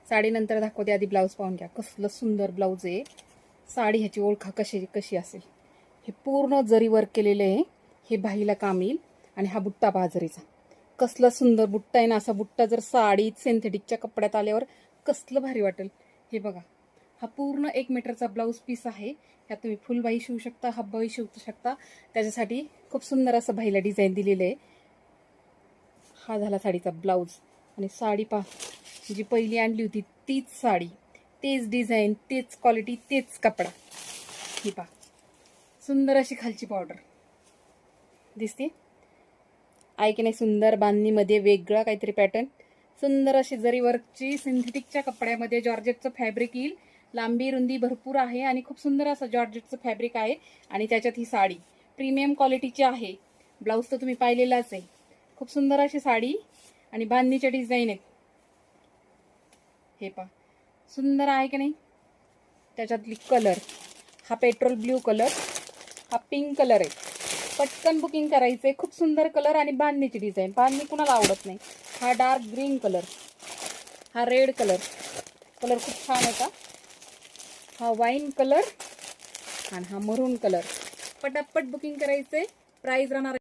साडीनंतर दाखवते, आधी ब्लाऊज पाहून घ्या. कसलं सुंदर ब्लाऊज आहे. साडी ह्याची ओळखा कशी असेल. हे पूर्ण जरी वर्क केलेलं आहे. हे बाहीला काम येईल. आणि हा बुट्टा बाजरीचा. कसला सुंदर बुट्टा आहे ना. असा बुट्टा जर साडीत सिंथेटिकच्या कपड्यात आल्यावर कसलं भारी वाटेल. हे बघा, हा पूर्ण 1 मीटरचा ब्लाऊज पीस आहे. ह्यात तुम्ही फुल बाही शिवू शकता, हाफ बाही शिवू शकता. त्याच्यासाठी खूप सुंदर असं बाहीला डिझाईन दिलेलं आहे. हा झाला साडीचा ब्लाऊज. आणि साडी पहा, जी पहिली आणली होती तीच साडी, तेच डिझाईन, तेच क्वालिटी, तेच कपडा. ही पहा, सुंदर अशी खालची बॉर्डर दिसते आहे की नाही. सुंदर बांधणीमध्ये वेगळा काहीतरी पॅटर्न. सुंदर अशी जरी वर्कची सिंथेटिकच्या कपड्यामध्ये जॉर्जेटचं फॅब्रिक येईल. लांबी रुंदी भरपूर आहे आणि खूप सुंदर असं जॉर्जेटचं फॅब्रिक आहे. आणि त्याच्यात ही साडी प्रीमियम क्वालिटीची आहे. ब्लाऊज तर तुम्ही पाहिलेलाच आहे. खूप सुंदर अशी साडी आणि बांधणीचे डिझाईन आहेत. हे पहा, सुंदर आहे की नाही. त्याच्यातली कलर, हा पेट्रोल ब्ल्यू कलर, हा पिंक कलर आहे. पटकन बुकिंग करायचंय. खूप सुंदर कलर आणि बांधणीची डिझाईन. बांधणी कुणाला आवडत नाही. हा डार्क ग्रीन कलर, हा रेड कलर, कलर खूप छान आहे का. हा वाईन कलर आणि हा मरून कलर. पटापट बुकिंग करायचंय. प्राइस राहणार